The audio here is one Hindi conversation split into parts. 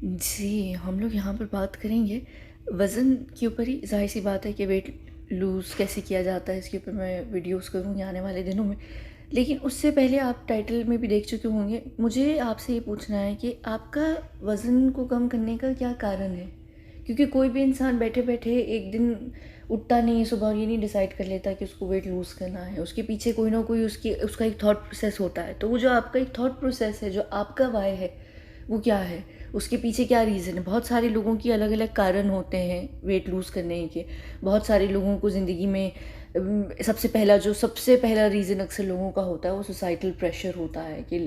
जी, हम लोग यहाँ पर बात करेंगे वज़न के ऊपर ही। ज़ाहिर-सी बात है कि वेट लूज़ कैसे किया जाता है, इसके ऊपर मैं वीडियोज़ करूँगी आने वाले दिनों में। लेकिन उससे पहले आप टाइटल में भी देख चुके होंगे, मुझे आपसे ये पूछना है कि आपका वज़न को कम करने का क्या कारण है? क्योंकि कोई भी इंसान बैठे-बैठे एक दिन उठता नहीं है सुबह और ये नहीं डिसाइड कर लेता कि उसको वेट लूज़ करना है। उसके पीछे कोई ना कोई उसका एक थॉट प्रोसेस होता है। तो वो जो आपका एक थॉट प्रोसेस है, जो आपका व्हाय है, वो क्या है? उसके पीछे क्या रीज़न है? बहुत सारे लोगों की अलग-अलग कारण होते हैं वेट लूज़ करने के। बहुत सारे लोगों को ज़िंदगी में सबसे पहला रीज़न अक्सर लोगों का होता है, वो सोसाइटल प्रेशर होता है कि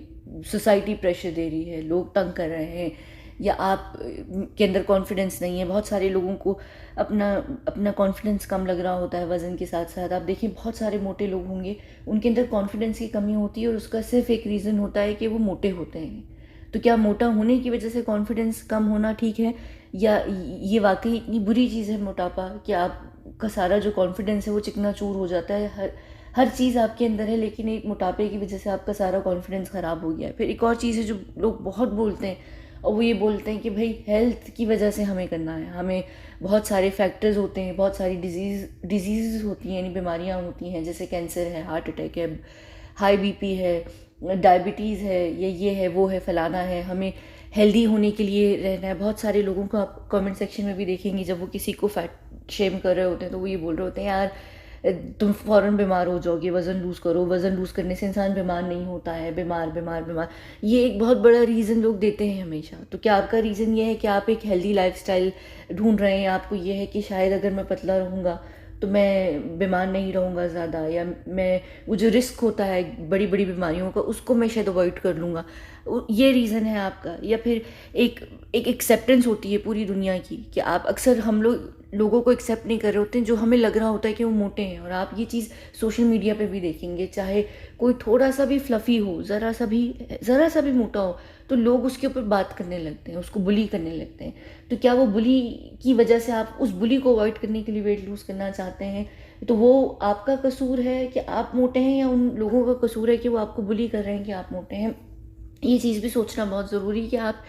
सोसाइटी प्रेशर दे रही है, लोग तंग कर रहे हैं, या आप के अंदर कॉन्फिडेंस नहीं है। बहुत सारे लोगों को अपना अपना कॉन्फिडेंस कम लग रहा होता है वज़न के साथ-साथ। आप देखिए बहुत सारे मोटे लोग होंगे, उनके अंदर कॉन्फिडेंस की कमी होती है और उसका सिर्फ़ एक रीज़न होता है कि वो मोटे होते हैं। तो क्या मोटा होने की वजह से कॉन्फिडेंस कम होना ठीक है, या ये वाक़ई इतनी बुरी चीज़ है मोटापा कि आपका सारा जो कॉन्फिडेंस है वो चिकनाचूर हो जाता है? हर हर चीज़ आपके अंदर है, लेकिन एक मोटापे की वजह से आपका सारा कॉन्फिडेंस ख़राब हो गया है। फिर एक और चीज़ है जो लोग बहुत बोलते हैं, और वो ये बोलते हैं कि भाई हेल्थ की वजह से हमें करना है। हमें बहुत सारे फैक्टर्स होते हैं, बहुत सारी डिजीज़ होती हैं, यानी बीमारियाँ होती हैं, जैसे कैंसर है, हार्ट अटैक है, हाई बीपी है, डायबिटीज़ है, ये है, वो है, फलाना है। हमें हेल्दी होने के लिए रहना है। बहुत सारे लोगों को आप कमेंट सेक्शन में भी देखेंगे, जब वो किसी को फैट शेम कर रहे होते हैं तो वो ये बोल रहे होते हैं, यार तुम फ़ौरन बीमार हो जाओगे, वज़न लूज़ करो, वज़न लूज़ करने से इंसान बीमार नहीं होता है, बीमार बीमार बीमार। ये एक बहुत बड़ा रीज़न लोग देते हैं हमेशा। तो क्या आपका रीज़न ये है कि आप एक हेल्दी लाइफ़स्टाइल ढूँढ रहे हैं? आपको ये है कि शायद अगर मैं पतला रहूँगा तो मैं बीमार नहीं रहूँगा ज़्यादा, या मैं वो जो रिस्क होता है बड़ी बड़ी बीमारियों का, उसको मैं शायद अवॉइड कर लूँगा। ये रीज़न है आपका? या फिर एक एक एक्सेप्टेंस होती है पूरी दुनिया की कि आप अक्सर हम लोगों को एक्सेप्ट नहीं कर रहे होते हैं जो हमें लग रहा होता है कि वो मोटे हैं। और आप ये चीज़ सोशल मीडिया पे भी देखेंगे, चाहे कोई थोड़ा सा भी फ्लफ़ी हो, ज़रा सा भी मोटा हो, तो लोग उसके ऊपर बात करने लगते हैं, उसको बुली करने लगते हैं। तो क्या वो बुली की वजह से आप उस बुली को अवॉइड करने के लिए वेट लूज़ करना चाहते हैं? तो वो आपका कसूर है कि आप मोटे हैं, या उन लोगों का कसूर है कि वो आपको बुली कर रहे हैं कि आप मोटे हैं? ये चीज़ भी सोचना बहुत ज़रूरी है कि आप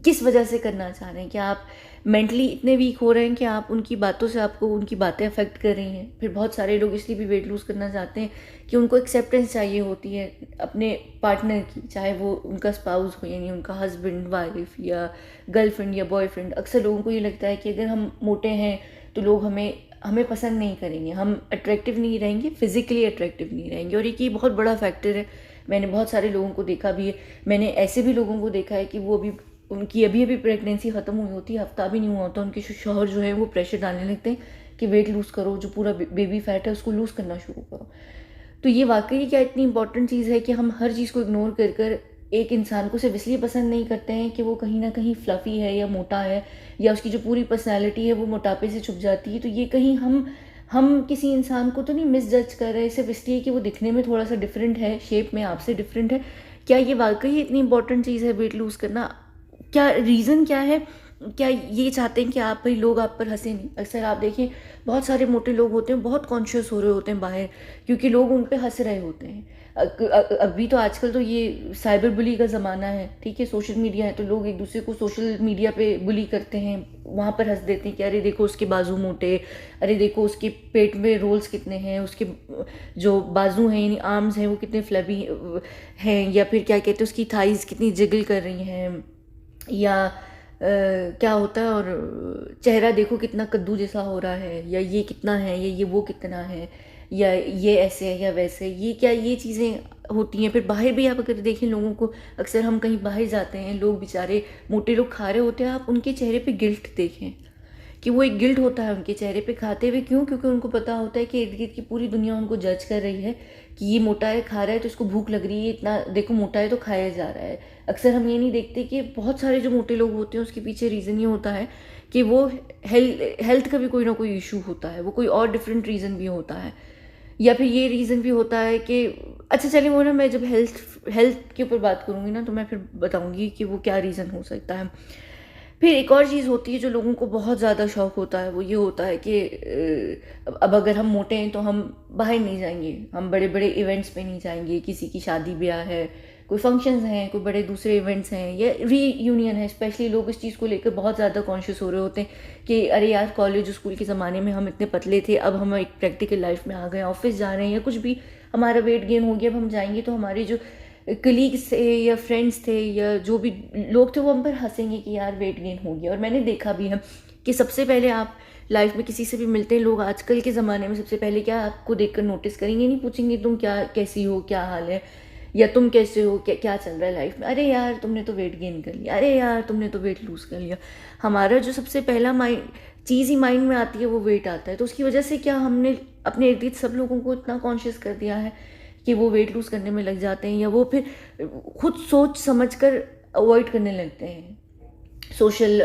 किस वजह से करना चाह रहे हैं। क्या आप मेंटली इतने वीक हो रहे हैं कि आप उनकी बातों से, आपको उनकी बातें अफेक्ट कर रही हैं? फिर बहुत सारे लोग इसलिए भी वेट लूज़ करना चाहते हैं कि उनको एक्सेप्टेंस चाहिए होती है अपने पार्टनर की, चाहे वो उनका स्पाउस हो, यानी उनका हस्बैंड वाइफ या गर्लफ्रेंड या बॉयफ्रेंड। अक्सर लोगों को ये लगता है कि अगर हम मोटे हैं तो लोग हमें हमें पसंद नहीं करेंगे, हम अट्रैक्टिव नहीं रहेंगे, फिज़िकली अट्रैक्टिव नहीं रहेंगे। और एक ये बहुत बड़ा फैक्टर है। मैंने बहुत सारे लोगों को देखा भी है। मैंने ऐसे भी लोगों को देखा है कि वो अभी उनकी अभी-अभी प्रेगनेंसी ख़त्म हुई होती है, हफ़्ता भी नहीं हुआ होता, उनके शौहर जो हैं वो प्रेशर डालने लगते हैं कि वेट लूज़ करो, जो पूरा बेबी फैट है उसको लूज़ करना शुरू करो। तो ये वाक़ई क्या इतनी इम्पोर्टेंट चीज़ है कि हम हर चीज़ को इग्नोर कर कर एक इंसान को सिर्फ़ इसलिए पसंद नहीं करते हैं कि वो कहीं न कहीं फ्लफ़ी है या मोटा है, या उसकी जो पूरी पर्सनैलिटी है वो मोटापे से छुप जाती है। तो ये कहीं हम किसी इंसान को तो नहीं मिसजज कर रहे सिर्फ़ इसलिए कि वो दिखने में थोड़ा-सा डिफ़रेंट है, शेप में आपसे डिफ़रेंट है। क्या ये वाक़ई इतनी इम्पोर्टेंट चीज़ है वेट लूज़ करना? क्या रीज़न क्या है? क्या ये चाहते हैं कि आप भाई लोग आप पर हँसे नहीं? अक्सर आप देखिए बहुत सारे मोटे लोग होते हैं, बहुत कॉन्शियस हो रहे होते हैं बाहर, क्योंकि लोग उन पे हँस रहे होते हैं। अभी तो आजकल तो ये साइबर बुली का ज़माना है, ठीक है? सोशल मीडिया है तो लोग एक-दूसरे को सोशल मीडिया पे बुली करते हैं, वहाँ पर हँस देते हैं कि अरे देखो उसके बाजू मोटे, अरे देखो उसके पेट में रोल्स कितने हैं, उसके जो बाजू हैं यानी आर्म्स हैं वो कितने फ्लबी हैं, या फिर क्या कहते हैं उसकी थाइज़ कितनी जिगल कर रही हैं, या क्या होता है, और चेहरा देखो कितना कद्दू जैसा हो रहा है, या ये कितना है, या ये वो कितना है, या ये ऐसे है या वैसे है। ये चीज़ें होती हैं। फिर बाहर भी आप अगर देखें लोगों को, अक्सर हम कहीं बाहर जाते हैं, लोग बेचारे मोटे लोग खा रहे होते हैं, आप उनके चेहरे पे गिल्ट देखें कि वो एक गिल्ट होता है उनके चेहरे पे खाते हुए। क्यों? क्योंकि उनको पता होता है कि इर्द-गिर्द की पूरी दुनिया उनको जज कर रही है कि ये मोटा है, खा रहा है तो इसको भूख लग रही है, इतना देखो मोटा है तो खाया जा रहा है। अक्सर हम ये नहीं देखते कि बहुत सारे जो मोटे लोग होते हैं उसके पीछे रीज़न ये होता है कि वो हेल्थ का भी कोई ना कोई इश्यू होता है, वो कोई और डिफरेंट रीज़न भी होता है। या फिर ये रीज़न भी होता है कि अच्छा चलिए, वो ना मैं जब हेल्थ हेल्थ के ऊपर बात करूँगी ना तो मैं फिर बताऊँगी कि वो क्या रीज़न हो सकता है। फिर एक और चीज़ होती है जो लोगों को बहुत ज़्यादा शौक होता है, वो ये होता है कि अब अगर हम मोटे हैं तो हम बाहर नहीं जाएँगे, हम बड़े-बड़े इवेंट्स पे नहीं जाएँगे, किसी की शादी-ब्याह है, कोई फंक्शंस हैं, कोई बड़े दूसरे इवेंट्स हैं या रीयूनियन है, स्पेशली लोग इस चीज़ को लेकर बहुत ज़्यादा कॉन्शियस हो रहे होते हैं कि अरे यार कॉलेज स्कूल के ज़माने में हम इतने पतले थे, अब हम एक प्रैक्टिकल लाइफ में आ गए, ऑफिस जा रहे हैं या कुछ भी, हमारा वेट गेन हो गया, अब हम जाएंगे तो हमारे जो कलीग्स थे या फ्रेंड्स थे या जो भी लोग थे वो हम पर हंसेंगे कि यार वेट गेन हो गया। और मैंने देखा भी है कि सबसे पहले आप लाइफ में किसी से भी मिलते हैं लोग आजकल के ज़माने में, सबसे पहले क्या आपको देखकर नोटिस करेंगे, नहीं पूछेंगे तुम क्या कैसी हो, क्या हाल है, या तुम कैसे हो, क्या क्या चल रहा है लाइफ में, अरे यार तुमने तो वेट गेन कर लिया, अरे यार तुमने तो वेट लूज़ कर लिया। हमारा जो सबसे पहला माइंड चीज़ ही माइंड में आती है वो वेट आता है। तो उसकी वजह से क्या हमने अपने इर्द गिर्द सब लोगों को इतना कॉन्शियस कर दिया है कि वो वेट लूज़ करने में लग जाते हैं, या वो फिर खुद सोच समझ कर अवॉइड करने लगते हैं सोशल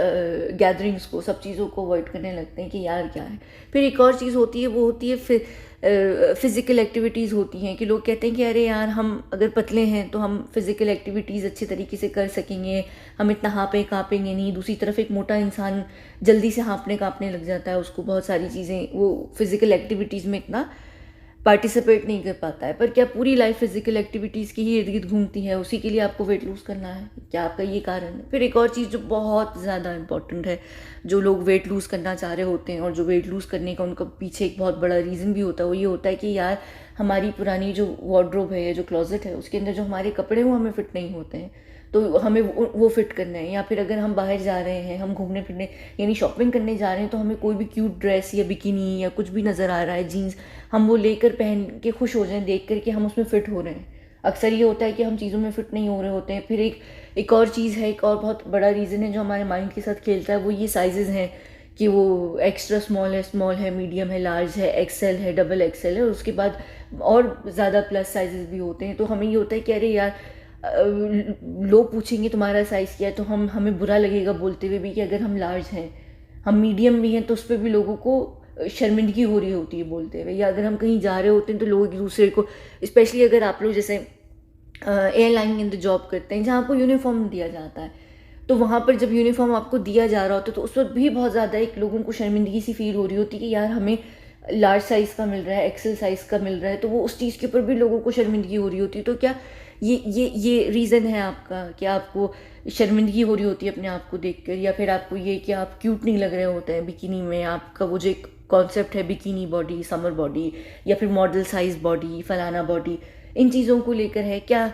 गैदरिंग्स को, सब चीज़ों को अवॉइड करने लगते हैं कि यार क्या है। फिर एक और चीज़ होती है, वो होती है फिर फ़िज़िकल एक्टिविटीज़ होती हैं कि लोग कहते हैं कि अरे यार हम अगर पतले हैं तो हम फ़िज़िकल एक्टिविटीज़ अच्छे तरीके से कर सकेंगे, हम इतना काँपेंगे नहीं। दूसरी तरफ एक मोटा इंसान जल्दी से काँपने लग जाता है, उसको बहुत सारी चीज़ें, वो फ़िज़िकल एक्टिविटीज़ में इतना पार्टिसिपेट नहीं कर पाता है। पर क्या पूरी लाइफ फिजिकल एक्टिविटीज़ की ही इर्द गिर्द घूमती है, उसी के लिए आपको वेट लूज़ करना है, क्या आपका ये कारण है? फिर एक और चीज़ जो बहुत ज़्यादा इंपॉर्टेंट है, जो लोग वेट लूज़ करना चाह रहे होते हैं और जो वेट लूज़ करने का उनका पीछे एक बहुत बड़ा रीज़न भी होता है, वो ये होता है कि यार हमारी पुरानी जो वार्डरोब है या जो क्लोजेट है उसके अंदर जो हमारे कपड़े हैं वो हमें फिट नहीं होते हैं, तो हमें वो फिट करना है। या फिर अगर हम बाहर जा रहे हैं, हम घूमने फिरने यानी शॉपिंग करने जा रहे हैं, तो हमें कोई भी क्यूट ड्रेस या बिकिनी या कुछ भी नज़र आ रहा है, जीन्स, हम वो लेकर पहन के खुश हो जाएं देख कर कि हम उसमें फ़िट हो रहे हैं। अक्सर ये होता है कि हम चीज़ों में फ़िट नहीं हो रहे होते हैं। फिर एक और चीज़ है, एक और बहुत बड़ा रीज़न है जो हमारे माइंड के साथ खेलता है, वो ये साइज़ेज़ हैं कि वो एक्स्ट्रा स्मॉल है, मीडियम है, लार्ज है, एक्सेल है, डबल एक्सेल है, और उसके बाद और ज़्यादा प्लस साइज़ेस भी होते हैं। तो हमें ये होता है कि अरे यार लोग पूछेंगे तुम्हारा साइज़ क्या है, तो हमें बुरा लगेगा बोलते हुए भी कि अगर हम लार्ज हैं, हम मीडियम भी हैं, तो उस पर भी लोगों को शर्मिंदगी हो रही होती है बोलते हुए। या अगर हम कहीं जा रहे होते हैं तो लोग एक दूसरे को, स्पेशली अगर आप लोग जैसे एयरलाइन के अंदर जॉब करते हैं जहाँ आपको यूनिफॉर्म दिया जाता है, तो वहाँ पर जब यूनिफॉर्म आपको दिया जा रहा होता है तो उस वक्त भी बहुत ज़्यादा एक लोगों को शर्मिंदगी सी फील हो रही होती है कि यार हमें लार्ज साइज़ का मिल रहा है, एक्सेल साइज़ का मिल रहा है, तो वो उस चीज़ के ऊपर भी लोगों को शर्मिंदगी हो रही होती है। तो क्या ये रीज़न है आपका कि आपको शर्मिंदगी हो रही होती है अपने आप को देखकर, या फिर आपको ये कि आप क्यूट नहीं लग रहे होते हैं बिकिनी में, आपका वो जो एक कॉन्सेप्ट है बिकिनी बॉडी, समर बॉडी, या फिर मॉडल साइज बॉडी, फलाना बॉडी, इन चीज़ों को लेकर है, क्या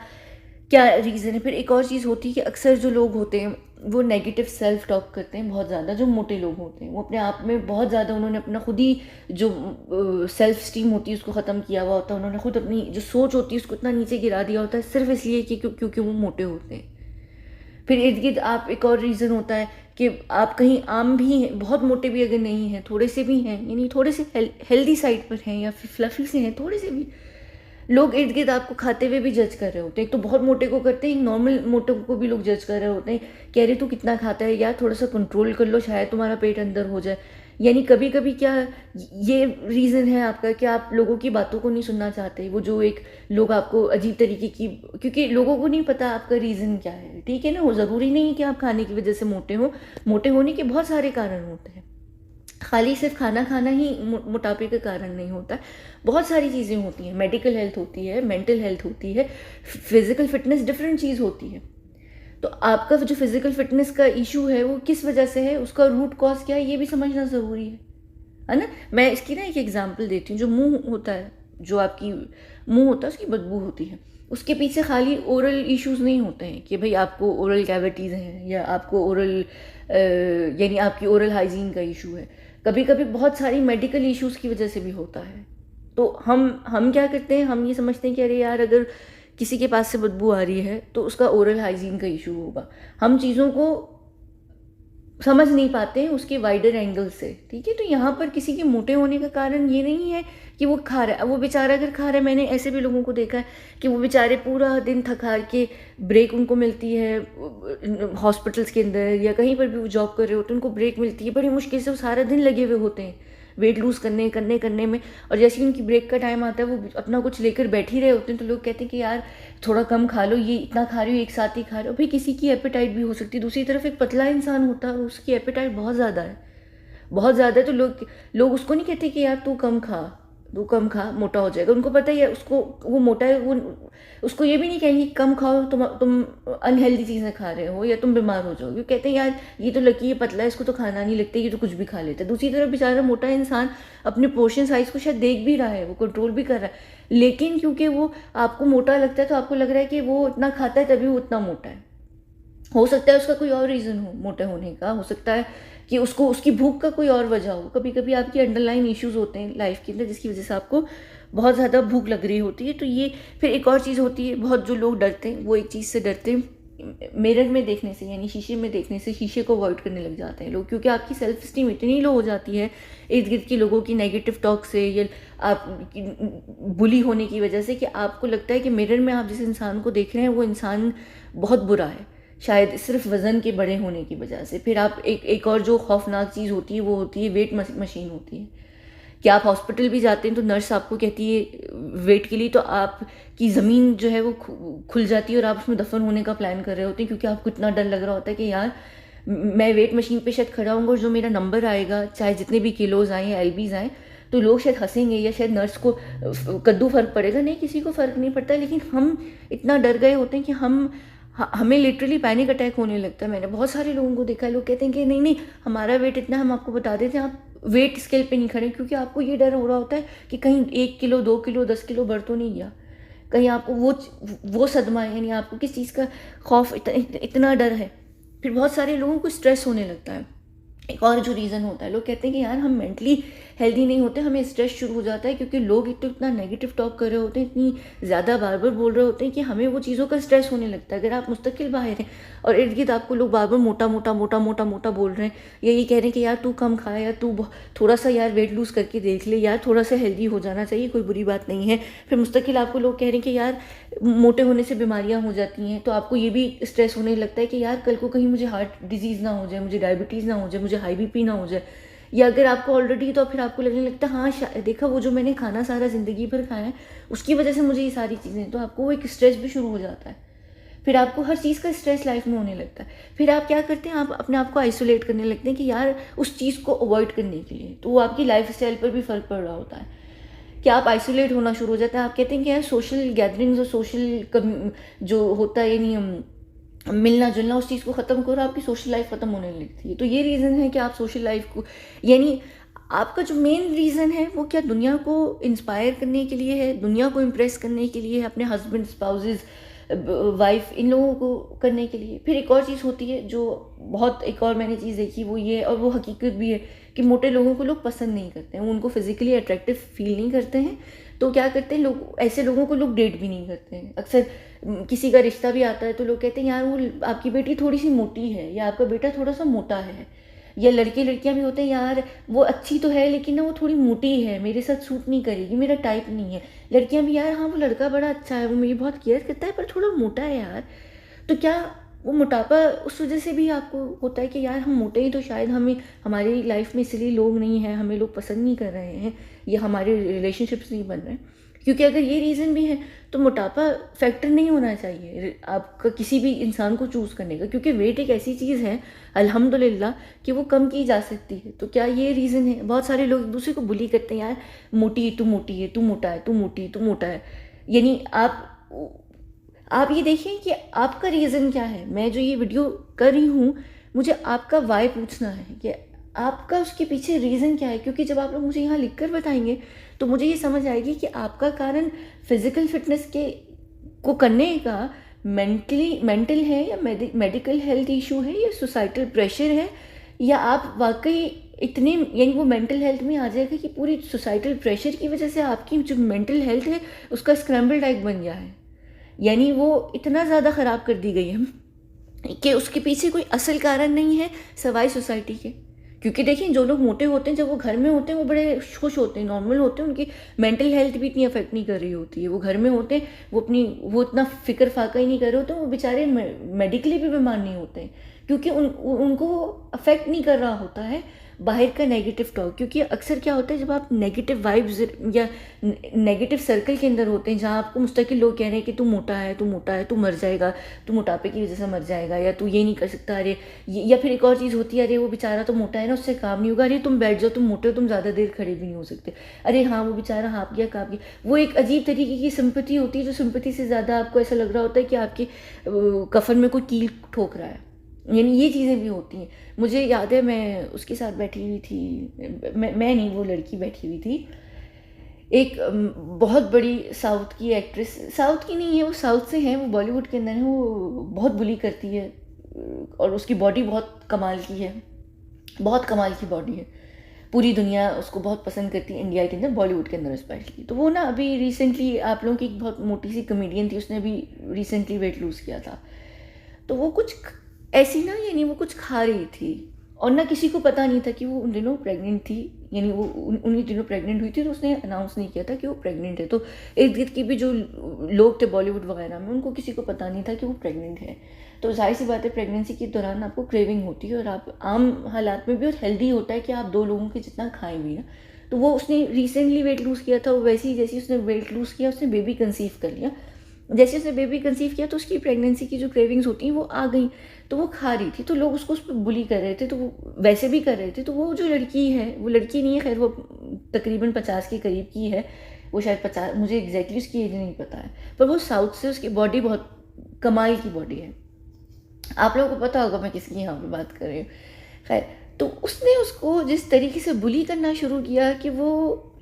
क्या रीज़न है? फिर एक और चीज़ होती है कि अक्सर जो लोग होते हैं वो नेगेटिव सेल्फ टॉक करते हैं बहुत ज़्यादा। जो मोटे लोग होते हैं वो अपने आप में बहुत ज़्यादा, उन्होंने अपना खुद ही जो सेल्फ स्टीम होती है उसको ख़त्म किया हुआ होता है, उन्होंने खुद अपनी जो सोच होती है उसको इतना नीचे गिरा दिया होता है सिर्फ इसलिए कि क्योंकि वो मोटे होते हैं। फिर इर्द गिर्द आप, एक और रीज़न होता है कि आप कहीं आम भी हैं, बहुत मोटे भी अगर नहीं हैं, थोड़े से भी हैं, यानी थोड़े से हेल्दी साइड पर हैं या फिर फ्लफी से हैं, थोड़े से भी, लोग इर्द गिर्द आपको खाते हुए भी जज कर रहे होते हैं। एक तो बहुत मोटे को करते हैं, एक नॉर्मल मोटे को भी लोग जज कर रहे होते हैं, कह रहे तू कितना खाता है यार, थोड़ा सा कंट्रोल कर लो, शायद तुम्हारा पेट अंदर हो जाए। यानी कभी कभी क्या ये रीज़न है आपका कि आप लोगों की बातों को नहीं सुनना चाहते, वो जो एक लोग आपको अजीब तरीके की, क्योंकि लोगों को नहीं पता आपका रीज़न क्या है, ठीक है ना। वो ज़रूरी नहीं है कि आप खाने की वजह से मोटे हो, मोटे होने के बहुत सारे कारण होते हैं, खाली सिर्फ खाना खाना ही मोटापे का कारण नहीं होता है। बहुत सारी चीज़ें होती हैं, मेडिकल हेल्थ होती है, मेंटल हेल्थ होती है, फिज़िकल फिटनेस डिफरेंट चीज़ होती है। तो आपका जो फिज़िकल फिटनेस का इशू है वो किस वजह से है, उसका रूट कॉज क्या है, ये भी समझना ज़रूरी है ना। मैं इसकी ना एक एग्जांपल देती हूँ। जो मुंह होता है, जो आपकी मुंह होता है उसकी बदबू होती है, उसके पीछे खाली ओरल इश्यूज़ नहीं होते हैं कि भाई आपको ओरल कैविटीज़ हैं या आपको ओरल यानी आपकी ओरल हाइजीन का इशू है। कभी कभी बहुत सारी मेडिकल इश्यूज़ की वजह से भी होता है। तो हम क्या करते हैं, हम ये समझते हैं कि अरे यार अगर किसी के पास से बदबू आ रही है तो उसका ओरल हाइजीन का इशू होगा। हम चीज़ों को समझ नहीं पाते हैं उसके वाइडर एंगल से, ठीक है। तो यहाँ पर किसी के मोटे होने का कारण ये नहीं है कि वो खा रहा है। वो बेचारा अगर खा रहा है, मैंने ऐसे भी लोगों को देखा है कि वो बेचारे पूरा दिन थक हार के, ब्रेक उनको मिलती है हॉस्पिटल्स के अंदर या कहीं पर भी वो जॉब कर रहे होते हैं, उनको ब्रेक मिलती है, बड़ी मुश्किल से वो सारा दिन लगे हुए होते हैं वेट लूज़ करने में। और जैसे ही उनकी ब्रेक का टाइम आता है वो अपना कुछ लेकर बैठ ही रहे होते हैं, तो लोग कहते हैं कि यार थोड़ा कम खा लो, ये इतना खा रही हो, एक साथ ही खा रहे हो। भाई किसी की एपेटाइट भी हो सकती है। दूसरी तरफ एक पतला इंसान होता है, उसकी एपेटाइट बहुत ज़्यादा है, बहुत ज़्यादा है, तो लोग उसको नहीं कहते कि यार तू कम खा, तू कम खा, मोटा हो जाएगा। उनको पता ही है उसको, वो मोटा है, वो उसको ये भी नहीं कहेंगे कम खाओ, तुम अनहेल्दी चीज़ें खा रहे हो या तुम बीमार हो जाओगे। कहते हैं यार ये तो लकी है, पतला है, इसको तो खाना नहीं लगता, ये तो कुछ भी खा लेता है। दूसरी तरफ बेचारा मोटा इंसान अपने पोर्शन साइज को शायद देख भी रहा है, वो कंट्रोल भी कर रहा है, लेकिन क्योंकि वो आपको मोटा लगता है तो आपको लग रहा है कि वो इतना खाता है तभी वो उतना मोटा है। हो सकता है उसका कोई और रीज़न हो मोटे होने का, हो सकता है कि उसको उसकी भूख का कोई और वजह हो। कभी कभी आपकी अंडरलाइन इश्यूज होते हैं लाइफ के अंदर जिसकी वजह से आपको बहुत ज़्यादा भूख लग रही होती है। तो ये फिर एक और चीज़ होती है, बहुत जो लोग डरते हैं वो एक चीज़ से डरते हैं, मिरर में देखने से, यानी शीशे में देखने से, शीशे को अवॉइड करने लग जाते हैं लोग, क्योंकि आपकी सेल्फ स्टीम इतनी लो हो जाती है इर्द गिर्द के लोगों की नेगेटिव टॉक से या आप बुली होने की वजह से, कि आपको लगता है कि मिरर में आप जिस इंसान को देख रहे हैं वो इंसान बहुत बुरा है, शायद सिर्फ वज़न के बड़े होने की वजह से। फिर आप एक और जो खौफनाक चीज़ होती है वो होती है वेट मशीन होती है, कि आप हॉस्पिटल भी जाते हैं तो नर्स आपको कहती है वेट के लिए, तो आपकी ज़मीन जो है वो खुल जाती है और आप उसमें दफन होने का प्लान कर रहे होते हैं, क्योंकि आपको इतना डर लग रहा होता है कि यार मैं वेट मशीन पे शायद खड़ा हूँगा और जो मेरा नंबर आएगा, चाहे जितने भी किलोज़ आए या एलबीज़ आएँ, तो लोग शायद हंसेंगे या शायद नर्स को कद्दू फ़र्क पड़ेगा। नहीं, किसी को फ़र्क नहीं पड़ता, लेकिन हम इतना डर गए होते हैं कि हमें लिटरली पैनिक अटैक होने लगता है। मैंने बहुत सारे लोगों को देखा है, लोग कहते हैं कि नहीं नहीं हमारा वेट इतना, हम आपको बता देते हैं, आप वेट स्केल पे नहीं खड़े, क्योंकि आपको ये डर हो रहा होता है कि कहीं 1 किलो 2 किलो 10 किलो बढ़ तो नहीं गया, कहीं आपको वो सदमा है, यानी आपको किस चीज़ का खौफ, इतना डर है। फिर बहुत सारे लोगों को स्ट्रेस होने लगता है। एक और जो रीज़न होता है, लोग कहते हैं कि यार हम मेंटली हेल्दी नहीं होते, हमें स्ट्रेस शुरू हो जाता है, क्योंकि लोग एक तो इतना नेगेटिव टॉक कर रहे होते हैं, इतनी ज़्यादा बार बार बोल रहे होते हैं कि हमें वो चीज़ों का स्ट्रेस होने लगता है। अगर आप मुस्तकिल बाहर हैं और इर्द गिर्द आपको लोग बार बार मोटा मोटा मोटा मोटा मोटा बोल रहे हैं, या ये कह रहे हैं कि यार तू कम खा, या तू थोड़ा सा यार वेट लूज़ करके देख ले, यार थोड़ा सा हेल्दी हो जाना चाहिए, कोई बुरी बात नहीं है। फिर मुस्तकिल आपको लोग कह रहे हैं कि यार मोटे होने से बीमारियाँ हो जाती हैं, तो आपको ये भी स्ट्रेस होने लगता है कि यार कल को कहीं मुझे हार्ट डिजीज़ ना हो जाए, मुझे डायबिटीज़ ना हो जाए, मुझे हाई बीपी ना हो जाए। या अगर आपको ऑलरेडी, तो फिर आपको लगने लगता है हाँ देखा वो जो मैंने खाना सारा ज़िंदगी भर खाया है उसकी वजह से मुझे ये सारी चीज़ें, तो आपको वो एक स्ट्रेस भी शुरू हो जाता है। फिर आपको हर चीज़ का स्ट्रेस लाइफ में होने लगता है। फिर आप क्या करते हैं, आप अपने आप को आइसोलेट करने लगते हैं कि यार उस चीज़ को अवॉइड करने के लिए, तो वो आपकी लाइफ स्टाइल पर भी फ़र्क पड़ रहा होता है कि आप आइसोलेट होना शुरू हो जाता है। आप कहते हैं कि यार सोशल गैदरिंग्स और सोशल जो होता है, यानी मिलना जुलना, उस चीज़ को ख़त्म करो, आपकी सोशल लाइफ ख़त्म होने लगती है। तो ये रीज़न है कि आप सोशल लाइफ को, यानी आपका जो मेन रीज़न है वो क्या दुनिया को इंस्पायर करने के लिए है, दुनिया को इम्प्रेस करने के लिए है, अपने हस्बैंड स्पाउसेस वाइफ इन लोगों को करने के लिए। फिर एक और चीज़ होती है जो बहुत, एक और मैंने चीज़ देखी वो ये है, और वो हकीकत भी है, कि मोटे लोगों को लोग पसंद नहीं करते हैं, वो उनको फिजिकली अट्रैक्टिव फील नहीं करते हैं। तो क्या करते हैं लोग, ऐसे लोगों को लोग डेट भी नहीं करते हैं। अक्सर किसी का रिश्ता भी आता है तो लोग कहते हैं यार वो आपकी बेटी थोड़ी सी मोटी है, या आपका बेटा थोड़ा सा मोटा है, या लड़के लड़कियां भी होते हैं यार वो अच्छी तो है लेकिन ना वो थोड़ी मोटी है, मेरे साथ सूट नहीं करेगी, मेरा टाइप नहीं है। लड़कियां भी यार हाँ वो लड़का बड़ा अच्छा है, वो मेरी बहुत केयर करता है, पर थोड़ा मोटा है यार। तो क्या वो मोटापा उस वजह से भी आपको होता है कि यार हम मोटे ही, तो शायद हमें हमारी लाइफ में इसलिए लोग नहीं हैं, हमें लोग पसंद नहीं कर रहे हैं, या हमारे रिलेशनशिप्स नहीं बन रहे हैं। क्योंकि अगर ये रीज़न भी है तो मोटापा फैक्टर नहीं होना चाहिए आपका किसी भी इंसान को चूज़ करने का, क्योंकि वेट एक ऐसी चीज़ है अल्हम्दुलिल्लाह कि वो कम की जा सकती है। तो क्या ये रीज़न है? बहुत सारे लोग एक दूसरे को बुली करते हैं, यार मोटी है, तू मोटी है, तू मोटा है, तू मोटी है, तू मोटा है। यानी आप ये देखिए कि आपका रीज़न क्या है। मैं जो ये वीडियो कर रही हूँ, मुझे आपका वाई पूछना है कि आपका उसके पीछे रीज़न क्या है, क्योंकि जब आप लोग मुझे यहाँ लिख कर बताएंगे तो मुझे ये समझ आएगी कि आपका कारण फिज़िकल फिटनेस को करने का मेंटल है, या मेडिकल हेल्थ इशू है, या सोसाइटल प्रेशर है, या आप वाकई इतने, यानी वो मेंटल हेल्थ में आ जाएगा कि पूरी सोसाइटल प्रेशर की वजह से आपकी जो मेंटल हेल्थ है उसका स्क्रैम्बल्ड एग बन गया है, यानी वो इतना ज़्यादा ख़राब कर दी गई है कि उसके पीछे कोई असल कारण नहीं है सवाई सोसाइटी के। क्योंकि देखिए जो लोग मोटे होते हैं जब वो घर में होते हैं वो बड़े खुश होते हैं, नॉर्मल होते हैं, उनकी मेंटल हेल्थ भी इतनी अफेक्ट नहीं कर रही होती है, वो घर में होते हैं, वो इतना फिक्र फाका ही नहीं कर रहे होते, वो बेचारे मेडिकली भी बीमार नहीं होते हैं, क्योंकि उनको अफेक्ट नहीं कर रहा होता है बाहर का नेगेटिव टॉक, क्योंकि अक्सर क्या होता है जब आप नेगेटिव वाइब्स या नेगेटिव सर्कल के अंदर होते हैं जहाँ आपको मुस्तकिल लोग कह रहे हैं कि तू मोटा है, तू मोटा है, तू मर जाएगा, तू मोटापे की वजह से मर जाएगा, या तू ये नहीं कर सकता, अरे या फिर एक और चीज़ होती है, अरे वो बेचारा तो मोटा है ना, उससे काम नहीं होगा, अरे तुम बैठ जाओ, तुम मोटे हो, तुम ज़्यादा देर खड़े भी नहीं हो सकते, अरे हाँ वो बेचारा हाँप गया काँप गया। वो एक अजीब तरीके की सिंपैथी होती है, जो सिंपैथी से ज़्यादा आपको ऐसा लग रहा होता है कि आपके कफन में कोई कील ठोक रहा है। यानी ये चीज़ें भी होती हैं। मुझे याद है मैं उसके साथ बैठी हुई थी, मैं नहीं, वो लड़की बैठी हुई थी, एक बहुत बड़ी साउथ की एक्ट्रेस, साउथ की नहीं है वो, साउथ से है, वो बॉलीवुड के अंदर है, वो बहुत बुली करती है और उसकी बॉडी बहुत कमाल की है, बहुत कमाल की बॉडी है, पूरी दुनिया उसको बहुत पसंद करती है, इंडिया के अंदर, बॉलीवुड के अंदर स्पेशली। तो वो ना अभी रिसेंटली, आप लोगों की एक बहुत मोटी सी कमेडियन थी, उसने अभी रिसेंटली वेट लूज़ किया था। तो वो कुछ ऐसी ना, यानी वो कुछ खा रही थी और ना किसी को पता नहीं था कि वो उन दिनों प्रेग्नेंट थी, यानी वो उन्हीं दिनों प्रेग्नेंट हुई थी, तो उसने अनाउंस नहीं किया था कि वो प्रेग्नेंट है। तो इर्द गिर्द की भी जो लोग थे बॉलीवुड वगैरह में, उनको किसी को पता नहीं था कि वो प्रेग्नेंट है। तो जाहिर सी बात है, प्रेगनेंसी के दौरान आपको क्रेविंग होती है और आप आम हालात में भी, और हेल्दी होता है कि आप 2 लोगों के जितना खाएं भी ना। तो वो उसने रिसेंटली वेट लूज़ किया था, वो वैसे ही जैसे उसने वेट लूज़ किया, उसने बेबी कंसीव कर लिया। जैसे उसने बेबी कंसीव किया तो उसकी प्रेगनेंसी की जो क्रेविंग्स होती हैं वो आ गई, तो वो खा रही थी, तो लोग उसको उस पर बुली कर रहे थे, तो वो वैसे भी कर रहे थे। तो वो जो लड़की है, वो लड़की नहीं है खैर, वो तकरीबन 50 के करीब की है, वो शायद 50, मुझे एग्जैक्टली उसकी एज नहीं पता है, पर वो साउथ से, उसकी बॉडी बहुत कमाल की बॉडी है। आप लोगों को पता होगा मैं किसकी यहाँ पे बात कर रही हूँ। खैर, तो उसने उसको जिस तरीके से बुली करना शुरू किया कि वो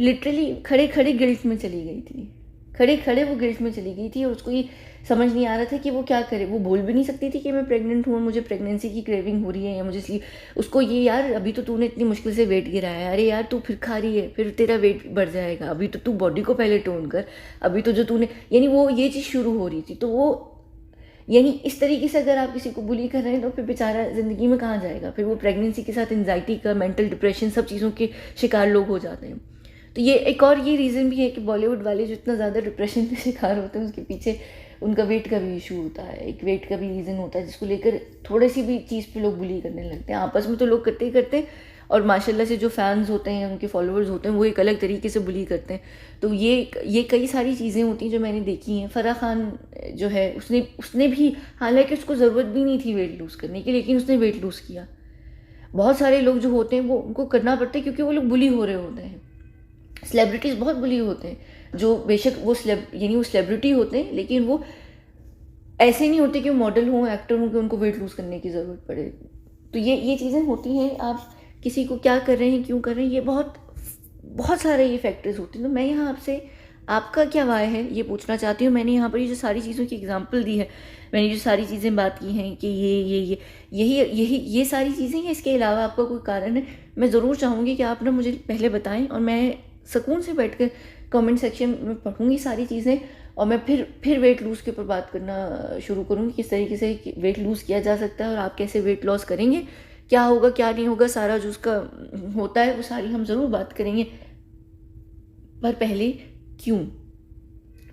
लिटरली खड़े खड़े गिल्ट में चली गई थी, खड़े खड़े वो गिल्ट में चली गई थी, और उसको ये समझ नहीं आ रहा था कि वो क्या करे। वो बोल भी नहीं सकती थी कि मैं प्रेग्नेंट हूँ, मुझे प्रेगनेंसी की क्रेविंग हो रही है, या मुझे इसलिए उसको ये, यार अभी तो तूने इतनी मुश्किल से वेट गिराया है, अरे यार तू फिर खा रही है, फिर तेरा वेट बढ़ जाएगा, अभी तो तू बॉडी को पहले टोन कर, अभी तो जो तूने, यानी वो ये चीज़ शुरू हो रही थी। तो वो, यानी इस तरीके से अगर आप किसी को बुली कर रहे हैं तो फिर बेचारा ज़िंदगी में कहाँ जाएगा। फिर वो प्रेगनेंसी के साथ एंजाइटी का, मेंटल डिप्रेशन, सब चीज़ों के शिकार लोग हो जाते हैं। तो ये एक और ये रीज़न भी है कि बॉलीवुड वाले जो इतना ज़्यादा डिप्रेशन के शिकार होते हैं, उसके पीछे उनका वेट का भी इशू होता है, एक वेट का भी रीज़न होता है, जिसको लेकर थोड़ी सी भी चीज़ पे लोग बुली करने लगते हैं। आपस में तो लोग करते ही करते हैं, और माशाल्लाह से जो फैंस होते हैं, उनके फॉलोअर्स होते हैं, वो एक अलग तरीके से बुली करते हैं। तो ये कई सारी चीज़ें होती हैं जो मैंने देखी हैं। फ़राह खान जो है, उसने भी, हालांकि उसको ज़रूरत भी नहीं थी वेट लूज़ करने की, लेकिन उसने वेट लूज़ किया। बहुत सारे लोग जो होते हैं वो, उनको करना पड़ता है क्योंकि वो लोग बुली हो रहे होते हैं। सेलिब्रिटीज़ बहुत बुली होते हैं, जो बेशक वो यानी वो सेलिब्रिटी होते हैं, लेकिन वो ऐसे नहीं होते कि वो मॉडल हों, एक्टर हों, कि उनको वेट लूज़ करने की ज़रूरत पड़े। तो ये चीज़ें होती हैं। आप किसी को क्या कर रहे हैं, क्यों कर रहे हैं, ये बहुत बहुत सारे ये फैक्टर्स होते हैं। तो मैं यहाँ आपसे, आपका क्या राय है ये पूछना चाहती हूँ। मैंने यहाँ पर ये जो सारी चीज़ों की एग्जांपल दी है, मैंने जो सारी चीज़ें बात की हैं कि ये सारी चीज़ें हैं, इसके अलावा आपका कोई कारण है, मैं ज़रूर चाहूँगी कि आप ना मुझे पहले बताएं, और मैं सुकून से बैठकर कमेंट सेक्शन में पढ़ूँगी सारी चीज़ें, और मैं फिर वेट लूज़ के ऊपर बात करना शुरू करूँगी, किस तरीके से वेट लूज़ किया जा सकता है और आप कैसे वेट लॉस करेंगे, क्या होगा क्या नहीं होगा, सारा जो उसका होता है वो सारी हम ज़रूर बात करेंगे। पर पहले क्यों,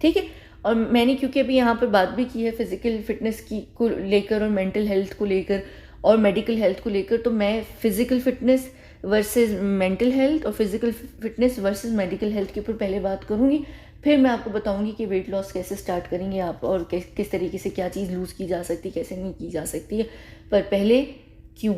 ठीक है। और मैंने क्योंकि अभी यहाँ पर बात भी की है फिज़िकल फिटनेस की को लेकर, और मेंटल हेल्थ को लेकर, और मेडिकल हेल्थ को लेकर, तो मैं physical fitness versus mental health और physical fitness versus medical health के ऊपर पहले बात करूँगी। फिर मैं आपको बताऊँगी कि वेट लॉस कैसे स्टार्ट करेंगे आप, और किस तरीके से क्या चीज़ लूज़ की जा सकती है, कैसे नहीं की जा सकती है। पर पहले क्यों।